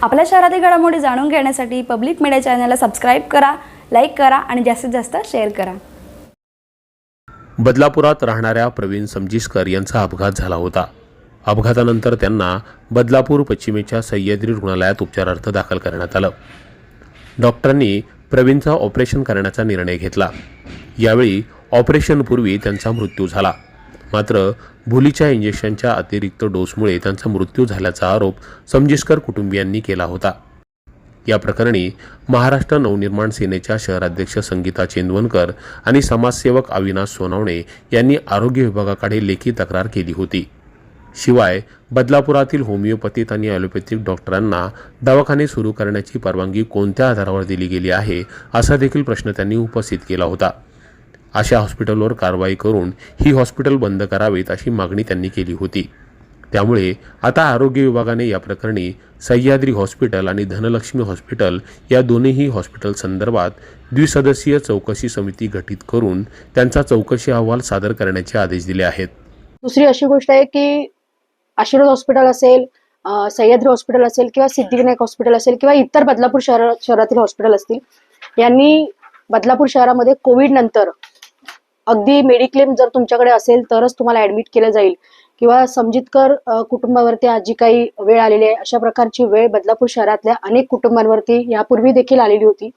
आपल्या शहरातील घडामोडी जाणून घेण्यासाठी पब्लिक मीडिया चॅनलला सबस्क्राईब करा, लाईक करा आणि जास्तीत जास्त शेअर करा। बदलापुरात राहणाऱ्या प्रवीण समजिस्कर यांचा अपघात झाला होता। अपघातानंतर त्यांना बदलापूर पश्चिमेच्या सह्याद्री रुग्णालयात उपचारार्थ दाखल करण्यात आलं। डॉक्टरांनी प्रवीणचा ऑपरेशन करण्याचा निर्णय घेतला। यावेळी ऑपरेशनपूर्वी त्यांचा मृत्यू झाला। मात्र भुलीच्या इंजेक्शनच्या अतिरिक्त डोसमुळे त्यांचा मृत्यू झाल्याचा आरोप समजिस्कर कुटुंबियांनी केला होता। या प्रकरणी महाराष्ट्र नवनिर्माण सेनेच्या शहराध्यक्ष संगीता चेंदवनकर आणि समाजसेवक अविनाश सोनवणे यांनी आरोग्य विभागाकडे लेखी तक्रार केली होती। शिवाय बदलापुरातील होमिओपॅथिक आणि ॲलोपॅथिक डॉक्टरांना दवाखाने सुरू करण्याची परवानगी कोणत्या आधारावर दिली गेली आहे असा देखील प्रश्न त्यांनी उपस्थित केला होता। अशा हॉस्पिटलवर कारवाई करून ही हॉस्पिटल बंद करावीत अशी मागणी त्यांनी केली होती। त्यामुळे आता आरोग्य विभागाने या प्रकरणी सह्याद्री हॉस्पिटल आणि धनलक्ष्मी हॉस्पिटल या दोन्ही हॉस्पिटल संदर्भात द्विसदस्यीय चौकशी समिती गठीत करून त्यांचा चौकशी अहवाल सादर करण्याचे आदेश दिले आहेत। दुसरी अशी गोष्ट आहे की आशीर्वाद हॉस्पिटल असेल, सह्याद्री हॉस्पिटल असेल किंवा सिद्धिविनायक हॉस्पिटल असेल किंवा इतर बदलापूर शहरातील हॉस्पिटल असतील, यांनी बदलापूर शहरामध्ये कोविड नंतर अगदी मेडिक्लेम जर तुमच्याकडे असेल तरच तुम्हाला ऍडमिट केलं जाईल किंवा समजितकर कुटुंबावरती आज जी काही वेळ आलेली आहे अशा प्रकारची वेळ बदलापूर शहरातल्या अनेक कुटुंबांवरती यापूर्वी देखील आलेली होती।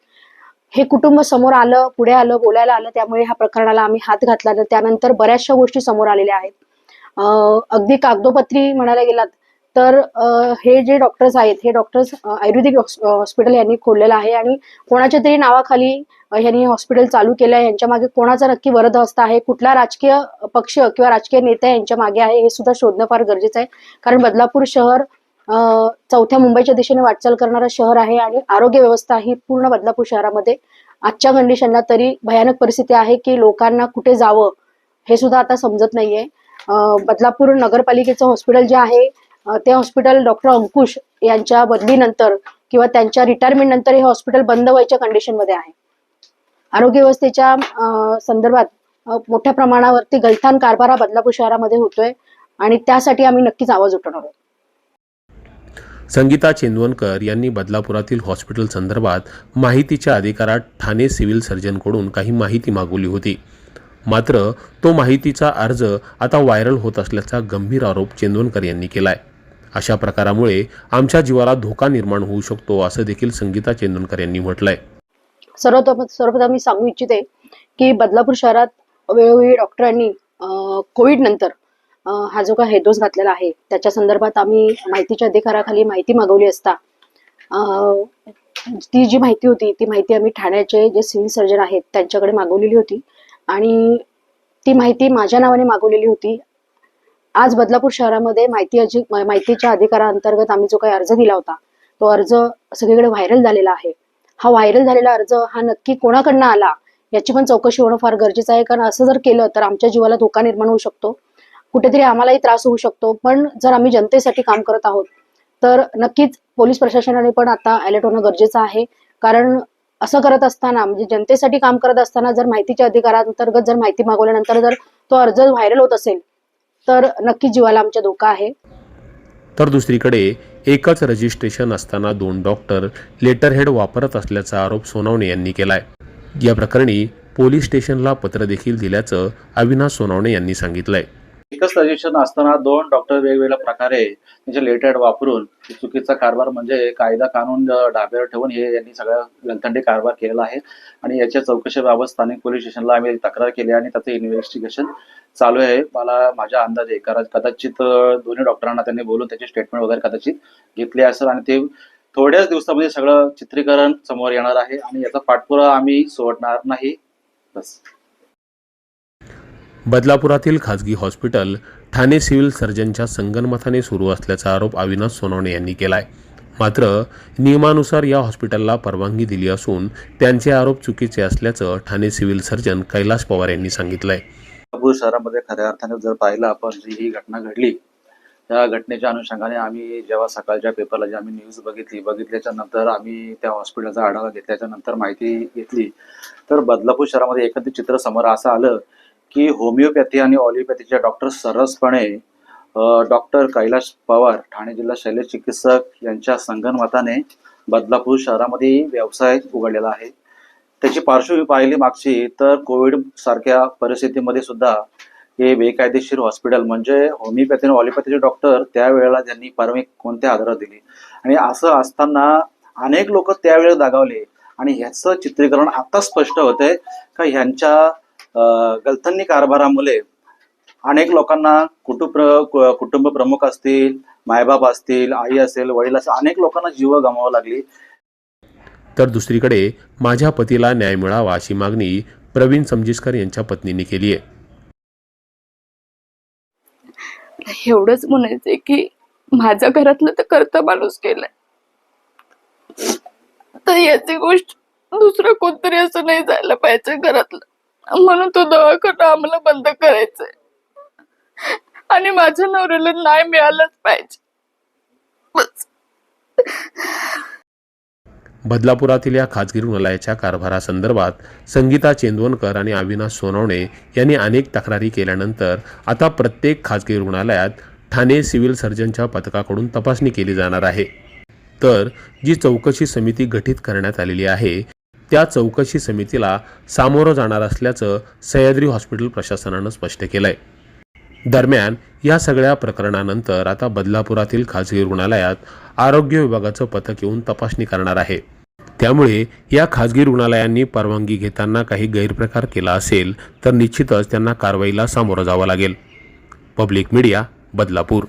हे कुटुंब समोर आलं, पुढे आलं, बोलायला आलं, त्यामुळे ह्या प्रकरणाला आम्ही हात घातला। तर त्यानंतर बऱ्याचशा गोष्टी समोर आलेल्या आहेत। अगदी कागदोपत्री म्हणायला गेलात तर हे जे डॉक्टर्स आहेत, हे डॉक्टर्स आयुर्वेदिक हॉस्पिटल यांनी खोललेलं आहे आणि कोणाच्या तरी नावाखाली यांनी हॉस्पिटल चालू केलं आहे। यांच्या मागे कोणाचा नक्की वरदहस्त आहे, कुठला राजकीय पक्ष किंवा राजकीय नेता यांच्या मागे आहे हे सुद्धा शोधणं फार गरजेचं आहे। कारण बदलापूर शहर चौथ्या मुंबईच्या दिशेने वाटचाल करणारं शहर आहे आणि आरोग्य व्यवस्था ही पूर्ण बदलापूर शहरामध्ये आजच्या कंडिशनला तरी भयानक परिस्थिती आहे की लोकांना कुठे जावं हे सुद्धा आता समजत नाहीये। बदलापूर नगरपालिकेचं हॉस्पिटल जे आहे ते हॉस्पिटल डॉक्टर अंकुश यांच्या बदलीनंतर किंवा त्यांच्या रिटायरमेंट नंतर हे हॉस्पिटल बंद व्हायच्या कंडिशनमध्ये आहे। आरोग्य व्यवस्थेच्या संदर्भात मोठ्या प्रमाणावरती गलथान कारभार हा बदलापूर शहरामध्ये होतोय आणि त्यासाठी आम्ही नक्कीच आवाज उठवणार आहोत। संगीता चेंदवनकर यांनी बदलापुरातील हॉस्पिटल संदर्भात माहितीच्या अधिकारात ठाणे सिव्हिल सर्जनकडून काही माहिती मागवली होती। मात्र तो माहितीचा अर्ज आता व्हायरल होत असल्याचा गंभीर आरोप चेंदवनकर यांनी केलाय। अशा प्रकारामुळे आमच्या जीवाला धोका निर्माण होऊ शकतो असं देखील संगीता चेंदवनकर यांनी म्हटलंय। सर्वप्रथम मी सांगू इच्छिते की बदलापूर शहरात वेळोवेळी डॉक्टरांनी कोविड नंतर हा जो काही हेडोस घातलेला आहे त्याच्या संदर्भात आम्ही माहितीच्या अधिकाराखाली माहिती मागवली असता ती जी माहिती होती ती माहिती आम्ही ठाण्याचे जे सिव्हिल सर्जन आहेत त्यांच्याकडे मागवलेली होती आणि ती माहिती माझ्या नावाने मागवलेली होती। आज बदलापूर शहरामध्ये माहितीच्या अधिकाराअंतर्गत आम्ही जो काही अर्ज दिला होता तो अर्ज सगळीकडे व्हायरल झालेला आहे। हा व्हायरल झालेला अर्ज हा नक्की कोणाकडनं आला याची पण चौकशी होणं फार गरजेचं आहे। कारण असं जर केलं तर आमच्या जीवाला धोका निर्माण होऊ शकतो, कुठेतरी आम्हालाही त्रास होऊ शकतो। पण जर आम्ही जनतेसाठी काम करत आहोत तर नक्कीच पोलीस प्रशासनाने पण आता अलर्ट होणं गरजेचं आहे। कारण असं करत असताना म्हणजे जनतेसाठी काम करत असताना जर माहितीच्या अधिकारांतर्गत जर माहिती मागवल्यानंतर जर तो अर्ज व्हायरल होत असेल तर नक्कीच जीवाला आमच्या धोका आहे। तर दुसरीकडे एकच रजिस्ट्रेशन असताना 2 डॉक्टर लेटरहेड वापरत असल्याचा आरोप सोनवणे यांनी केलाय। या प्रकरणी पोलीस स्टेशनला पत्र देखील दिल्याचं अविनाश सोनवणे यांनी सांगितलंय। एकच रजिस्ट्रेशन असताना 2 डॉक्टर वेगवेगळ्या प्रकारे त्यांचे लेटरहेड वापरून चुकीचा कारभार म्हणजे कायदा कानून ढाब्यावर ठेवून हे यांनी सगळा गलथंडी कारभार केलेला आहे आणि याच्या चौकशीबाबत स्थानिक पोलीस स्टेशनला आम्ही तक्रार केली आणि त्याचं इन्व्हेस्टिगेशन चालू आहे। मला माझ्या अंदाजे कदाचित दोन्ही डॉक्टरांना त्यांनी बोलून त्याचे स्टेटमेंट वगैरे कदाचित घेतले असेल आणि ते थोड्याच दिवसामध्ये सगळं चित्रीकरण समोर येणार आहे आणि याचा पाठपुरावा आम्ही सोडणार नाही। बस। बदलापुरातील खाजगी हॉस्पिटल ठाणे सिव्हिल सर्जनच्या संगनमताने सुरू असल्याचा आरोप अविनाश सोनवणे यांनी केलाय। मात्र नियमानुसार या हॉस्पिटलला परवानगी दिली असून त्यांचे आरोप चुकीचे असल्याचं ठाणे सिव्हिल सर्जन कैलास पवार यांनी सांगितलंय। बदलापूर शहरामध्ये खऱ्या अर्थाने जर पाहिलं आपण जी ही घटना घडली त्या घटनेच्या अनुषंगाने आम्ही जेव्हा सकाळच्या पेपरला जी आम्ही न्यूज बघितल्याच्या नंतर आम्ही त्या हॉस्पिटलचा आढावा घेतल्याच्या नंतर माहिती घेतली तर बदलापूर शहरामध्ये एकंदरीत चित्र समोर असं आलं की होमिओपॅथी आणि ऑलिओपॅथीचे डॉक्टर सर्रासपणे डॉक्टर कैलाश पवार ठाणे जिल्हा शल्य चिकित्सक यांच्या संगनमताने बदलापूर शहरामध्ये व्यवसाय उघडलेला आहे. त्याची पार्श्वभूमी पाहिली मागची तर कोविड सारख्या परिस्थितीमध्ये सुद्धा हे बेकायदेशीर हॉस्पिटल म्हणजे होमिओपॅथी आणि ऑलिपॅथीचे डॉक्टर त्यावेळेला त्यांनी परवानगी कोणत्या आधारात दिली आणि असं असताना अनेक लोक त्यावेळेला दगावले आणि ह्याचं चित्रीकरण आता स्पष्ट होतंय का ह्यांच्या गलथनी कारभारामुळे अनेक लोकांना कुटुंब प्रमुख असतील, मायबाप असतील, आई असेल, वडील असेल, अनेक लोकांना जीव गमावा लागली. तर दुसरीकडे माझ्या पतीला न्याय मिळावा अशी मागणी प्रवीण समजिस्कर यांच्या पत्नीने केली आहे. एवढंच म्हणायचंय की माझ्या घरातलं तर करता माणूस केलंय, तर याची गोष्ट दुसरं कोणतरी असं नाही जायला पाहिजे घरातलं, म्हणून तो दवाखाना आम्हाला बंद करायचंय आणि माझ्या नवऱ्याला न्याय मिळालाच पाहिजे बस. बदलापुरातील या खाजगी रुग्णालयाच्या कारभारासंदर्भात संगीता चेंदवनकर आणि अविनाश सोनवणे यांनी अनेक तक्रारी केल्यानंतर आता प्रत्येक खाजगी रुग्णालयात ठाणे सिव्हिल सर्जनच्या पथकाकडून तपासणी केली जाणार आहे. तर जी चौकशी समिती गठीत करण्यात आलेली आहे त्या चौकशी समितीला सामोरं जाणार असल्याचं सह्याद्री हॉस्पिटल प्रशासनानं स्पष्ट केलंय. दरम्यान या सगळ्या प्रकरणानंतर आता बदलापुरातील खाजगी रुग्णालयात आरोग्य विभागाचं पथक येऊन तपासणी करणार आहे. त्यामुळे या खाजगी रुग्णालयांनी परवानगी घेताना काही गैरप्रकार केला असेल तर निश्चितच त्यांना कारवाईला सामोरं जावं लागेल. Public media, Badlapur.